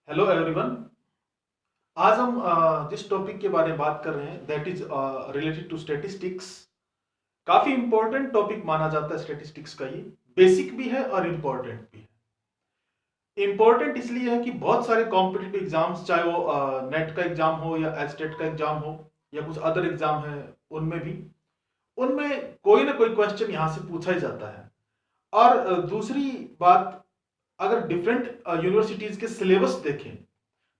Hello everyone. आज हम जिस टॉपिक के बारे में बात कर रहे हैं that is related to statistics. काफी इंपॉर्टेंट टॉपिक माना जाता है स्टैटिस्टिक्स का। ये बेसिक भी है और इम्पोर्टेंट भी है। इम्पोर्टेंट इसलिए है कि बहुत सारे कॉम्पिटिटिव एग्जाम्स, चाहे वो नेट का एग्जाम हो या एस्टेट का एग्जाम हो या कुछ अदर एग्जाम है, उनमें भी उनमें कोई ना कोई क्वेश्चन यहां से पूछा ही जाता है। और दूसरी बात, अगर डिफरेंट यूनिवर्सिटीज के सिलेबस देखें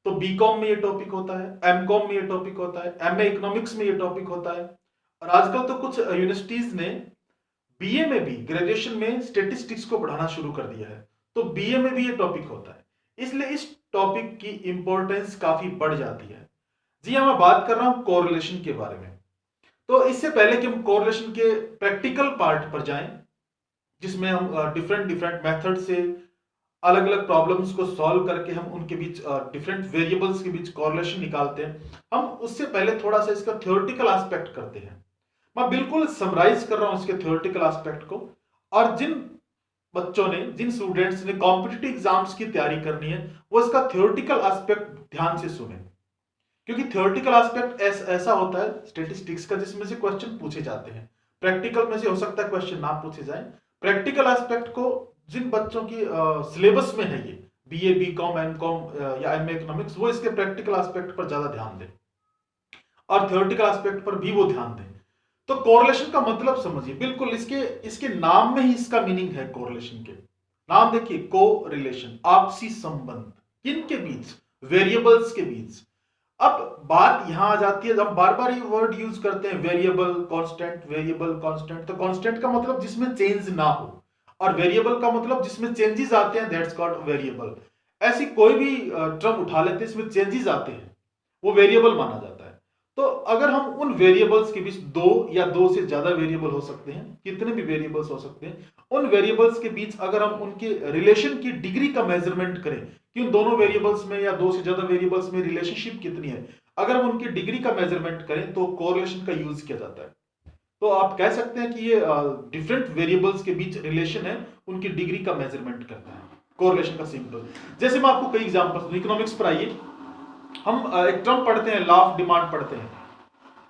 तो बीकॉम में ये टॉपिक होता है, एमकॉम में ये टॉपिक होता है, एमए इकोनॉमिक्स में ये टॉपिक होता है। और आजकल तो कुछ यूनिवर्सिटीज ने बीए में भी, ग्रेजुएशन में स्टेटिस्टिक्स को पढ़ाना शुरू कर दिया है, तो बीए में भी ये टॉपिक होता है। इसलिए इस टॉपिक की इंपॉर्टेंस काफी बढ़ जाती है। जी हाँ, मैं बात कर रहा हूं कोरिलेशन के बारे में। तो इससे पहले कि हम कोरिलेशन के प्रैक्टिकल पार्ट पर जाएं, जिसमें हम डिफरेंट डिफरेंट मेथड से अलग अलग प्रॉब्लम्स को सॉल्व करके हम उनके बीच डिफरेंट वेरिएबल्स के बीच कॉरिलेशन निकालते हैं, हम उससे पहले थोड़ा सा इसका थ्योरेटिकल एस्पेक्ट करते हैं। मैं बिल्कुल समराइज कर रहा हूं इसके थ्योरेटिकल एस्पेक्ट को। और जिन बच्चों ने, जिन स्टूडेंट्स ने कॉम्पिटिटिव एग्जाम्स की तैयारी करनी है, वो इसका थ्योरेटिकल एस्पेक्ट ध्यान से सुने, क्योंकि थ्योरेटिकल एस्पेक्ट ऐसा होता है स्टेटिस्टिक्स का जिसमें से क्वेश्चन पूछे जाते हैं। प्रैक्टिकल में से हो सकता है क्वेश्चन ना पूछे जाए। प्रैक्टिकल एस्पेक्ट को जिन बच्चों की सिलेबस में है, ये बीए, बीकॉम, एमकॉम या एमए इकोनॉमिक्स, वो इसके प्रैक्टिकल एस्पेक्ट पर ज्यादा ध्यान दें और थ्योरेटिकल एस्पेक्ट पर भी वो ध्यान दें। तो कोरिलेशन का मतलब समझिए, बिल्कुल इसके इसके नाम में ही इसका मीनिंग है। कोरिलेशन के नाम देखिए, को रिलेशन, आपसी संबंध, किन के बीच? वेरिएबल्स के बीच। अब बात यहां आ जाती है, हम बार बार ये वर्ड यूज करते हैं, वेरिएबल कांस्टेंट, वेरिएबल कांस्टेंट। तो कांस्टेंट का मतलब जिसमें चेंज ना हो, और वेरिएबल का मतलब जिसमें चेंजेस आते हैं, दैट्स कॉल्ड वेरिएबल। ऐसी कोई भी टर्म उठा लेते हैं इसमें चेंजेस आते हैं, वो वेरिएबल माना जाता है। तो अगर हम उन वेरिएबल्स के बीच, दो या दो से ज्यादा वेरिएबल हो सकते हैं, कितने भी वेरिएबल्स हो सकते हैं, उन वेरिएबल्स के बीच अगर हम उनके रिलेशन की डिग्री का मेजरमेंट करें कि उन दोनों वेरिएबल्स में या दो से ज्यादा वेरिएबल्स में रिलेशनशिप कितनी है, अगर हम उनकी डिग्री का मेजरमेंट करें तो कोरिलेशन का यूज किया जाता है। तो आप कह सकते हैं कि ये डिफरेंट वेरिएबल्स के बीच रिलेशन है, उनकी डिग्री का मेजरमेंट करता है। कोरिलेशन का सिंपल, जैसे मैं आपको कई एग्जांपल्स, इकोनॉमिक्स पर आइए, हम एक टर्म पढ़ते हैं, लॉ ऑफ डिमांड पढ़ते हैं,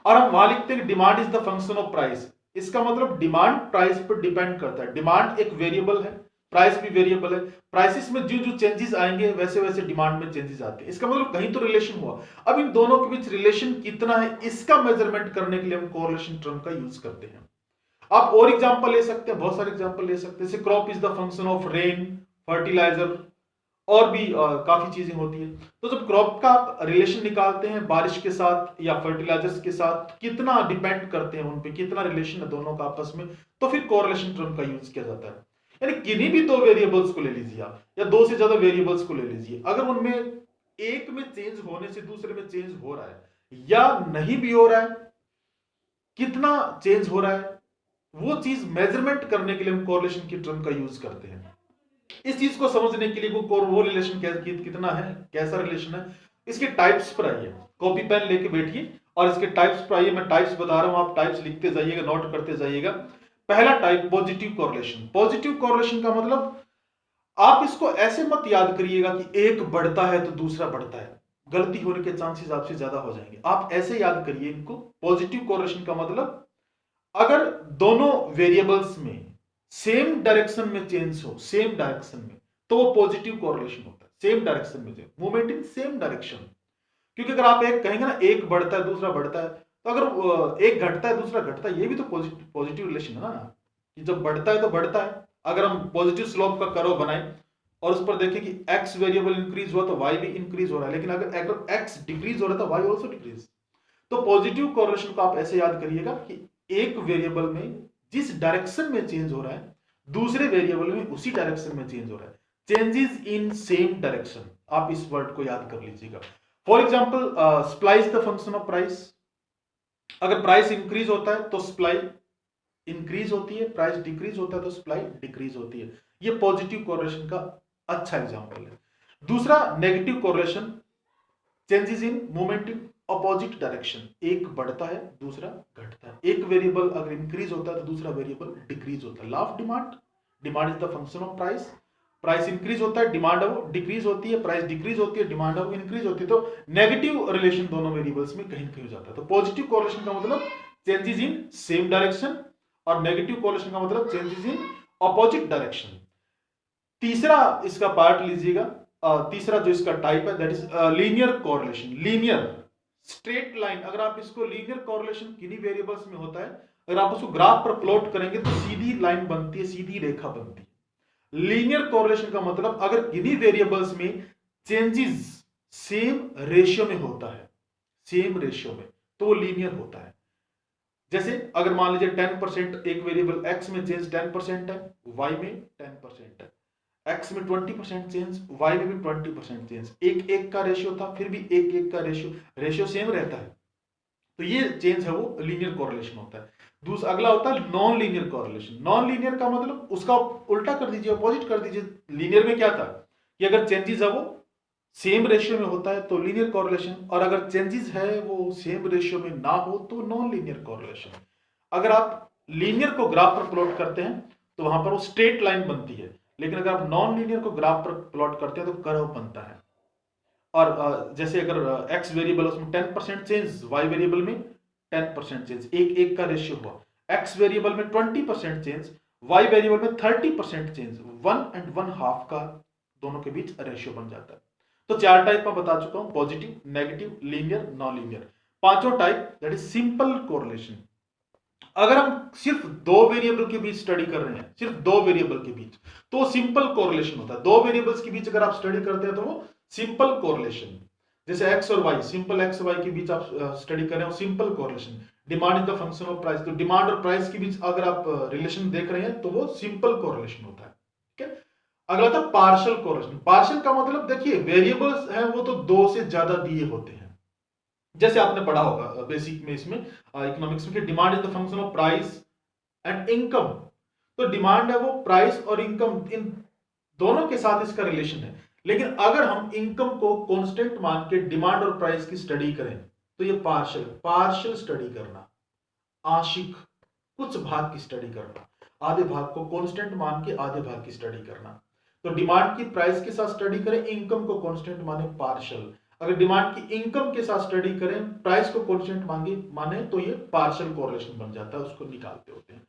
और हम वहां लिखते हैं demand is the function of price. इसका मतलब डिमांड प्राइस पर डिपेंड करता है। डिमांड एक वेरिएबल है, प्राइस भी वेरिएबल है। प्राइसेस में जो जो चेंजेस आएंगे वैसे वैसे डिमांड में चेंजेस आते हैं। इसका मतलब कहीं तो रिलेशन हुआ। अब इन दोनों के बीच रिलेशन कितना है, इसका मेजरमेंट करने के लिए हम कोरिलेशन टर्म का यूज करते हैं। आप और एग्जांपल ले सकते हैं, बहुत सारे एग्जांपल ले सकते हैं, जैसे crop is the function of rain, fertiliser, और भी काफी चीजें होती है। तो जब क्रॉप का आप रिलेशन निकालते हैं बारिश के साथ या फर्टिलाइजर्स के साथ, कितना डिपेंड करते हैं उन पे, कितना रिलेशन है दोनों का आपस में, तो फिर कोरिलेशन टर्म का यूज किया जाता है। यानी किन्हीं भी दो वेरिएबल्स को ले लीजिए आप, या दो से ज्यादा वेरिएबल्स को ले लीजिए, अगर उनमें एक में चेंज होने से दूसरे में चेंज हो रहा है या नहीं भी हो रहा है, कितना चेंज हो रहा है, वो चीज मेजरमेंट करने के लिए हम कोरिलेशन की टर्म का यूज करते हैं। इस चीज को समझने के लिए वो रिलेशन कितना है, कैसा रिलेशन है, इसके टाइप्स पर आइए। कॉपी पेन लेके बैठिए और इसके टाइप्स पर आइए। मैं टाइप्स बता रहा हूं, आप टाइप्स लिखते जाइएगा, नोट करते जाइएगा। पहला type, positive correlation. Positive correlation का मतलब, आप इसको ऐसे मत याद करिएगा कि एक बढ़ता है तो दूसरा बढ़ता है, गलती होने के चांसेस आपसे ज्यादा हो जाएंगे। आप ऐसे याद करिए इनको। पॉजिटिव कोरिलेशन का मतलब, अगर दोनों वेरिएबल्स में सेम डायरेक्शन में चेंज हो, सेम डायरेक्शन में, तो वो पॉजिटिव कोरिलेशन होता है। सेम डायरेक्शन में, मूवमेंट इन सेम डायरेक्शन। क्योंकि अगर आप एक कहेंगे ना, एक बढ़ता है दूसरा बढ़ता है, तो अगर एक घटता है दूसरा घटता है, ये भी तो पॉजिटिव रिलेशन है ना, कि जब बढ़ता है तो बढ़ता है। अगर हम पॉजिटिव स्लोप का कर्व बनाएं और उस पर देखें कि x वेरिएबल इंक्रीज हुआ तो y भी इंक्रीज हो रहा है, लेकिन अगर x डिक्रीज हो रहा है तो y ऑल्सो डिक्रीज। तो पॉजिटिव कोरिलेशन को आप ऐसे याद करिएगा कि एक वेरिएबल में जिस डायरेक्शन में चेंज हो रहा है, दूसरे वेरिएबल में उसी डायरेक्शन में चेंज हो रहा है। चेंजेस इन सेम डायरेक्शन, आप इस वर्ड को याद कर लीजिएगा। For example, supply is the function of price. अगर प्राइस इंक्रीज होता है तो सप्लाई इंक्रीज होती है, प्राइस डिक्रीज होता है तो सप्लाई डिक्रीज होती है। ये पॉजिटिव कोरिलेशन का अच्छा एग्जाम्पल है। दूसरा, negative correlation, changes in movement in opposite direction. एक बढ़ता है दूसरा घटता है। एक वेरिएबल अगर इंक्रीज होता है तो दूसरा वेरिएबल डिक्रीज होता है। Law of demand, demand is the function of price, price increase होता है, डिमांड है वो डिक्रीज होती है, प्राइस डिक्रीज होती है, डिमांड है वो इंक्रीज होती है, तो नेगेटिव रिलेशन दोनों वेरिएबल्स में कहीं कहीं हो जाता है। तो पॉजिटिव कोरिलेशन का मतलब चेंजेस इन सेम डायरेक्शन और नेगेटिव कोरिलेशन का मतलब चेंजेस इन अपोजिट डायरेक्शन। तीसरा इसका पार्ट लीजिएगा, तीसरा जो इसका टाइप है that is linear correlation. Linear straight line, अगर आप इसको लीनियर कोरिलेशन किन्हीं वेरिएबल्स में होता है, अगर आप उसको ग्राफ पर प्लॉट करेंगे तो सीधी लाइन बनती है, सीधी रेखा बनती है। लीनियर कोरिलेशन का मतलब अगर किन्हीं वेरिएबल्स में चेंजेस सेम रेशियो में होता है, सेम रेशियो में, तो वो लीनियर होता है। जैसे अगर मान लीजिए 10% एक वेरिएबल x में चेंज 10% है, y में 10% है, x में 20% चेंज, y में भी 20% चेंज, एक एक का रेशियो था, फिर भी एक एक का रेशियो सेम रहता है, तो ये चेंज है वो लीनियर कोरिलेशन होता है। दूसरा अगला होता है non linear correlation. Non linear का मतलब उसका उल्टा कर दीजिए, अपोजिट कर दीजिए। लीनियर में क्या था कि अगर चेंजेस है वो सेम रेशियो में होता है तो लीनियर कोरिलेशन, और अगर चेंजेस है वो सेम रेशियो में ना हो तो नॉन लीनियर कोरिलेशन। अगर आप लीनियर को ग्राफ पर प्लॉट करते हैं तो वहां पर वो स्ट्रेट लाइन बनती है, लेकिन अगर आप नॉन लीनियर को ग्राफ पर प्लॉट करते हैं तो कर्व बनता है। और जैसे अगर x वेरिएबल उसमें 10% चेंज, y वेरिएबल में 10% चेंज, एक एक का रेशियो हुआ, x वेरिएबल में 20% चेंज, y वेरिएबल में 30% चेंज, 1 and 1/2 का दोनों के बीच रेशियो बन जाता है। तो चार टाइप मैं बता चुका हूं, positive, negative, linear, non linear. पांचों type that is simple correlation. अगर हम सिर्फ दो वेरिएबल के बीच स्टडी कर रहे हैं, सिर्फ दो वेरिएबल के बीच, तो सिंपल कोरिलेशन होता है। दो वेरिएबल्स के बीच अगर आप स्टडी करते हैं तो वो सिंपल कोरिलेशन। जैसे x और y, सिंपल x y के बीच आप स्टडी कर रहे हो, simple correlation. Demand is the function of price, तो डिमांड और प्राइस के बीच अगर आप रिलेशन देख रहे हैं तो वो सिंपल कोरिलेशन होता है। ठीक है, अगला था पार्शियल कोरिलेशन। पार्शियल का मतलब देखिए वेरिएबल्स हैं वो तो दो से ज्यादा दिए होते हैं। जैसे आपने पढ़ा होगा बेसिक में, इसमें इकोनॉमिक्स में, कि demand is the function of price and income. तो डिमांड है वो प्राइस और इनकम, इन दोनों के साथ इसका रिलेशन है। लेकिन अगर हम इनकम को कांस्टेंट मान के डिमांड और प्राइस की स्टडी करें तो ये पार्शियल स्टडी करना, आंशिक, कुछ भाग की स्टडी करना, आधे भाग को कांस्टेंट मान के आधे भाग की स्टडी करना। तो डिमांड की प्राइस के साथ स्टडी करें, इनकम को कांस्टेंट माने, पार्शियल। अगर डिमांड की इनकम के साथ स्टडी करें, प्राइस को कांस्टेंट माने, तो ये पार्शियल कोरिलेशन बन जाता है, उसको निकालते होते हैं।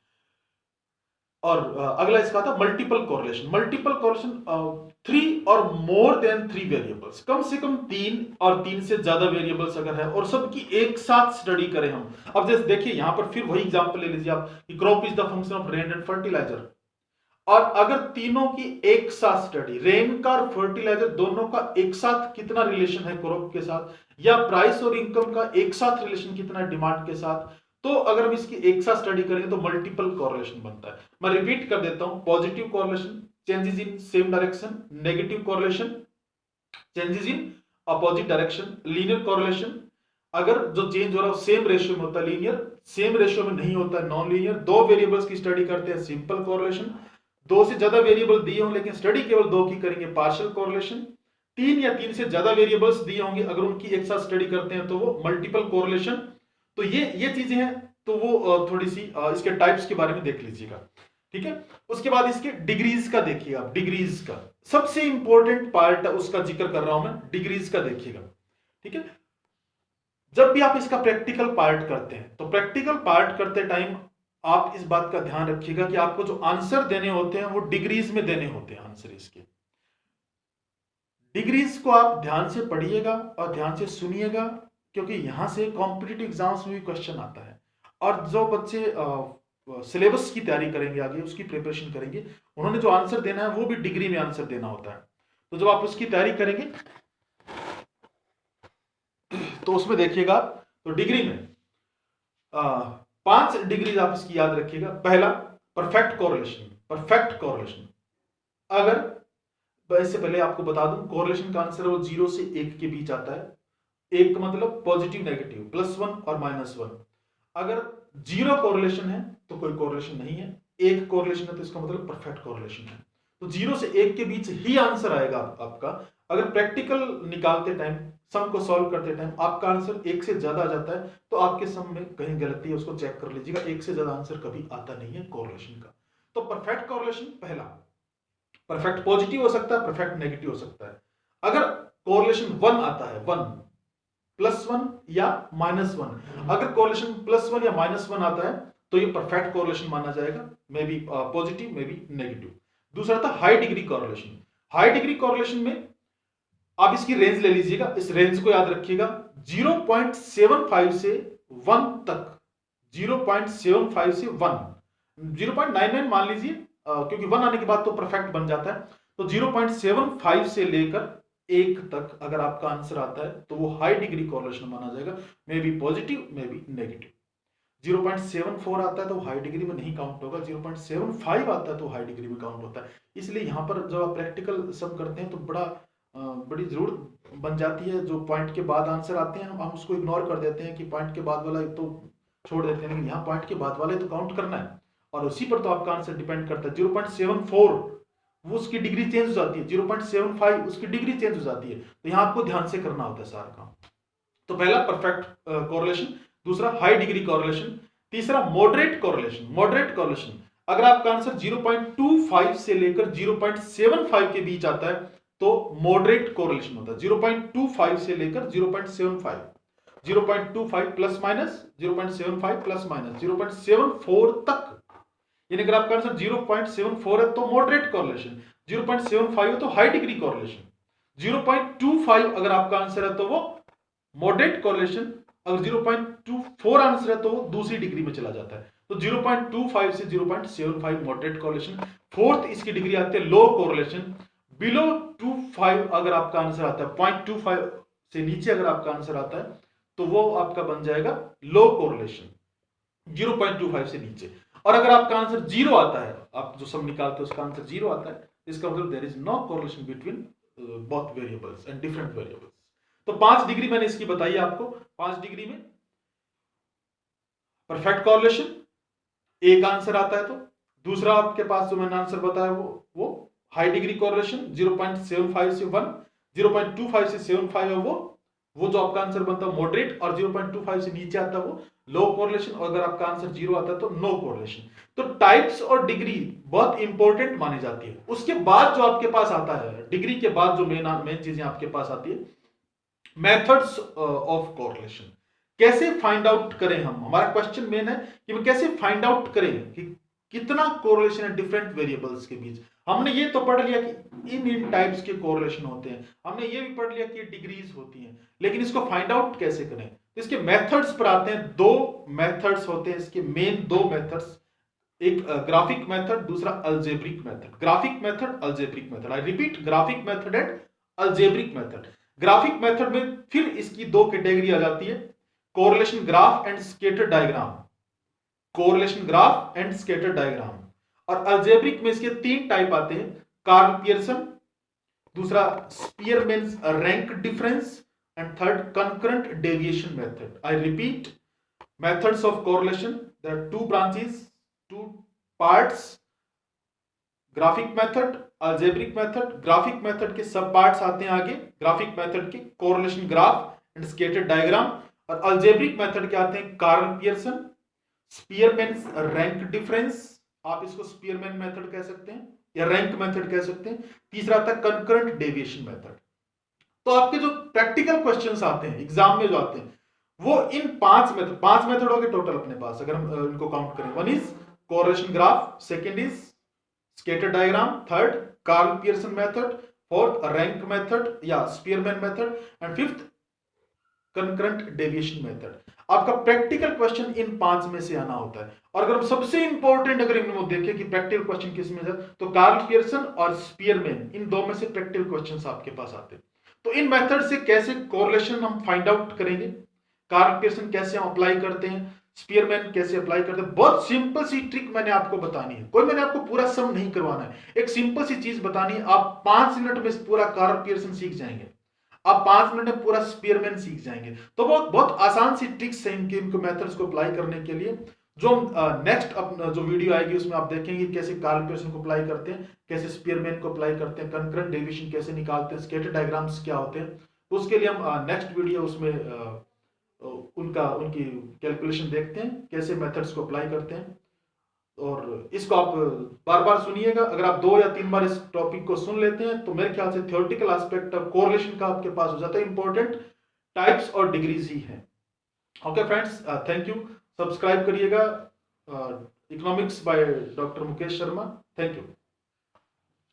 और अगला इसका था मल्टीपल कोरिलेशन। मल्टीपल कोरिलेशन 3 और मोर देन 3 वेरिएबल्स, कम से कम 3 और 3 से ज्यादा वेरिएबल्स अगर है और सबकी एक साथ स्टडी करें हम। अब जैसे देखिए यहां पर फिर वही एग्जांपल ले लीजिए आप कि crop is the function of rain and fertiliser, और अगर तीनों की एक साथ स्टडी, रेन का और फर्टिलाइजर दोनों का एक साथ कितना रिलेशन है क्रॉप के साथ, या प्राइस और इनकम का एक साथ रिलेशन कितना है डिमांड के साथ, तो अगर हम इसकी एक साथ स्टडी करेंगे तो मल्टीपल कोरिलेशन बनता है। मैं रिपीट कर देता हूं, positive correlation changes in same direction, negative correlation changes in opposite direction, linear correlation अगर जो चेंज हो रहा है सेम रेशियो में होता है, लीनियर सेम रेशियो में नहीं होता है, नॉन लीनियर। दो वेरिएबल्स की स्टडी करते हैं, सिंपल कोरिलेशन। दो से ज्यादा वेरिएबल दिए हों लेकिन स्टडी केवल दो की करेंगे, पार्शियल कोरिलेशन। 3 या 3 से ज्यादा वेरिएबल्स दिए होंगे, अगर उनकी एक साथ स्टडी करते हैं तो वो मल्टीपल कोरिलेशन। तो ये चीजें हैं, तो वो थोड़ी सी इसके टाइप्स के बारे में देख लीजिएगा। ठीक है, उसके बाद इसके डिग्रीज का देखिएगा। डिग्रीज का सबसे इंपॉर्टेंट पार्ट उसका जिक्र कर रहा हूं मैं, डिग्रीज का देखिएगा। ठीक है, जब भी आप इसका प्रैक्टिकल पार्ट करते हैं तो प्रैक्टिकल पार्ट करते टाइम आप इस बात का ध्यान रखिएगा कि आपको जो आंसर देने होते हैं वो डिग्रीज में देने होते हैं आंसर। इसके डिग्रीज को आप ध्यान से पढ़िएगा और ध्यान से सुनिएगा, क्योंकि यहां से कॉम्पिटिटिव एग्जाम्स में भी क्वेश्चन आता है। और जो बच्चे सिलेबस की तैयारी करेंगे, आगे उसकी प्रिपरेशन करेंगे, उन्होंने जो आंसर देना है वो भी डिग्री में आंसर देना होता है। तो जब आप उसकी तैयारी करेंगे तो उसमें देखिएगा, तो डिग्री में 5 डिग्री आप इसकी याद रखिएगा। पहला परफेक्ट कोरिलेशन। परफेक्ट कोरिलेशन, अगर इससे पहले आपको बता दूं कोरिलेशन का आंसर वो 0 से 1 के बीच आता है। 1 का मतलब पॉजिटिव नेगेटिव, +1 और -1। अगर 0 कोरिलेशन है तो कोई कोरिलेशन नहीं है, 1 कोरिलेशन है तो इसका मतलब परफेक्ट कोरिलेशन है। तो 0 से 1 के बीच ही आंसर आएगा आपका। अगर प्रैक्टिकल निकालते टाइम, सम को सॉल्व करते टाइम आपका आंसर 1 से ज्यादा आ जाता है तो आपके सम में कहीं गलती है, उसको चेक कर लीजिएगा। 1 से ज्यादा आंसर कभी आता नहीं है कोरिलेशन का। तो परफेक्ट कोरिलेशन पहला। परफेक्ट पॉजिटिव हो सकता है, परफेक्ट नेगेटिव हो सकता है। अगर कोरिलेशन 1 आता है, 1 +1 या -1, अगर कोरिलेशन +1 या -1 आता है तो ये परफेक्ट कोरिलेशन माना जाएगा, may be positive may be negative. दूसरा था high degree correlation. High degree correlation में आप इसकी रेंज ले लीजिएगा, इस रेंज को याद रखिएगा, 0.75 से 1 तक, 0.75 से 1, 0.99 मान लीजिए, क्योंकि 1 आने के बाद तो परफेक्ट बन जाता है, तो 0.75 से लेकर 1 तक अगर आपका आंसर आता है तो वो हाई डिग्री कोरिलेशन माना जाएगा, may be positive may be negative. 0.74 आता है तो हाई डिग्री में नहीं काउंट होगा, 0.75 आता है तो हाई डिग्री में काउंट होता है। इसलिए यहाँ पर जब आप प्रैक्टिकल सम करते हैं तो बड़ी जरूरत बन जाती है, जो पॉइंट के बाद आंसर आते हैं हम उसको इग्नोर कर देते हैं कि पॉइंट के बाद वाला तो छोड़ देते हैं, लेकिन यहाँ पॉइंट के बाद वाले तो काउंट करना है और उसी पर तो आपका आंसर डिपेंड करता है। 0.74 वो उसकी डिग्री चेंज हो जाती है, 0.75 उसकी डिग्री चेंज हो जाती है, तो यहाँ आपको ध्यान से करना होता है सारा काम। तो पहला परफेक्ट कोरिलेशन, दूसरा हाई डिग्री कोरिलेशन, तीसरा मॉडरेट कोरिलेशन। मॉडरेट कोरिलेशन अगर आपका आंसर 0.25 से लेकर 0.75 के बीच आता है तो मॉडरेट कोरिलेशन होता है। 0.25 से लेकर 0.75, 0.25 प्लस माइनस, 0.75 प्लस माइनस, 0.74 तक, यानी अगर आपका आंसर 0.74 है तो मॉडरेट कोरिलेशन, 0.75 है तो हाई डिग्री कोरिलेशन, 0.25 अगर आपका आंसर है तो वो मॉडरेट कोरिलेशन, अगर 0.24 आंसर है तो वो दूसरी डिग्री में चला जाता है। तो 0.25 से 0.75 मॉडरेट कोरिलेशन। फोर्थ इसकी डिग्री आती है लो कोरिलेशन, बिलो 25 अगर आपका आंसर आता है, 0.25 से नीचे अगर आपका आंसर आता है तो वो आपका बन जाएगा लो कोरिलेशन, 0.25 से नीचे। और अगर आपका आंसर 0 आता है, आप जो सब निकालते हैं उसका आंसर 0 आता है, इसका मतलब there is no correlation between both variables and different variables. तो 5 डिग्री मैंने इसकी बताई आपको। 5 डिग्री में परफेक्ट कोरिलेशन, एक आंसर आता है तो, दूसरा आपके पास जो मैंने आंसर बताया वो हाई डिग्री कोरिलेशन 0.75 से 1, 0.25 से 75 है वो जो आपका आंसर बनता है मॉडरेट, और 0.25 से नीचे आता है वो लो कोरिलेशन, और अगर आपका आंसर 0 आता है तो नो कोरिलेशन। तो टाइप्स और डिग्री बहुत इंपॉर्टेंट मानी जाती है। उसके बाद जो आपके पास आता है, डिग्री के बाद जो मेन चीजें आपके पास आती है, मेथड्स ऑफ कोरिलेशन। कैसे फाइंड आउट करें हम, हमारा क्वेश्चन मेन है कि कैसे फाइंड आउट करें कि कितना कोरिलेशन है डिफरेंट वेरिएबल्स के बीच। हमने ये तो पढ़ लिया कि इन टाइप्स के कोरिलेशन होते हैं, हमने ये भी पढ़ लिया कि डिग्रीज होती हैं, लेकिन इसको फाइंड आउट कैसे करें, तो इसके मेथड्स पर आते हैं। 2 मेथड्स होते हैं इसके, मेन 2 मेथड्स, एक ग्राफिक मेथड, दूसरा algebraic method. Graphic method, algebraic method, I repeat, graphic method and algebraic method. Graphic method में फिर इसकी 2 कैटेगरी आ जाती है, correlation graph and scatter diagram, correlation graph and scatter diagram. और अलजेब्रिक में इसके 3 टाइप आते हैं, कार्ल पियर्सन, दूसरा Spearman's rank difference, and third concurrent deviation method. I repeat, methods of correlation, there are 2 branches, 2 parts, graphic method, algebraic method. Graphic method के सब parts आते हैं आगे, ग्राफिक मेथड के correlation graph and scatter diagram, और algebraic method के आते हैं Karl Pearson, Spearman's rank difference, आप इसको स्पीयरमैन मेथड कह सकते हैं या रैंक मेथड कह सकते हैं। तीसरा आता है कंकरेंट डेविएशन मेथड। तो आपके जो प्रैक्टिकल क्वेश्चंस आते हैं एग्जाम में जो आते हैं वो इन 5 मेथड हो गए टोटल अपने पास, अगर हम इनको काउंट करें। 1 is correlation graph, second is scatter diagram, third Karl Pearson method, fourth rank method या Spearman method, and fifth concurrent deviation method. आपका प्रैक्टिकल क्वेश्चन इन 5 में से आना होता है। और अगर हम सबसे इंपॉर्टेंट अगर इनमें देखें कि प्रैक्टिकल क्वेश्चन किस में है, तो कार्ल पियर्सन और स्पीयरमैन, इन 2 में से प्रैक्टिकल क्वेश्चंस आपके पास आते हैं। तो इन मेथड से कैसे कोरिलेशन हम फाइंड आउट करेंगे, कार्ल पियर्सन कैसे हम अप्लाई करते हैं, स्पीयरमैन कैसे अप्लाई करते हैं, बहुत सिंपल सी ट्रिक मैंने आपको बतानी है। कोई मैंने आपको पूरा सम नहीं करवाना है, एक सिंपल सी चीज बतानी है। आप 5 मिनट में पूरा कार्ल पियर्सन सीख जाएंगे, आप 5 मिनट में पूरा स्पीयरमैन सीख जाएंगे। तो बहुत आसान सी ट्रिक्स है इनके मेथड्स को अप्लाई करने के लिए। जो नेक्स्ट जो वीडियो आएगी उसमें आप देखेंगे कैसे कार्ल पियर्सन को अप्लाई करते हैं, कैसे स्पीयरमैन को अप्लाई करते हैं, कंकरेंट डेविएशन कैसे निकालते हैं, स्कैटर डायग्राम्स क्या होते हैं। तो उसके लिए हम नेक्स्ट वीडियो उसमें उनकी कैलकुलेशन देखते हैं, कैसे मेथड्स को अप्लाई करते हैं। और इसको आप बार बार सुनिएगा। अगर आप 2 या 3 बार इस टॉपिक को सुन लेते हैं तो मेरे ख्याल से थ्योरेटिकल एस्पेक्ट और कोरिलेशन का आपके पास हो जाता है। इंपॉर्टेंट टाइप्स और डिग्रीज ही है। Okay friends, thank you. Subscribe करिएगा economics by doctor Mukesh Sharma. Thank you.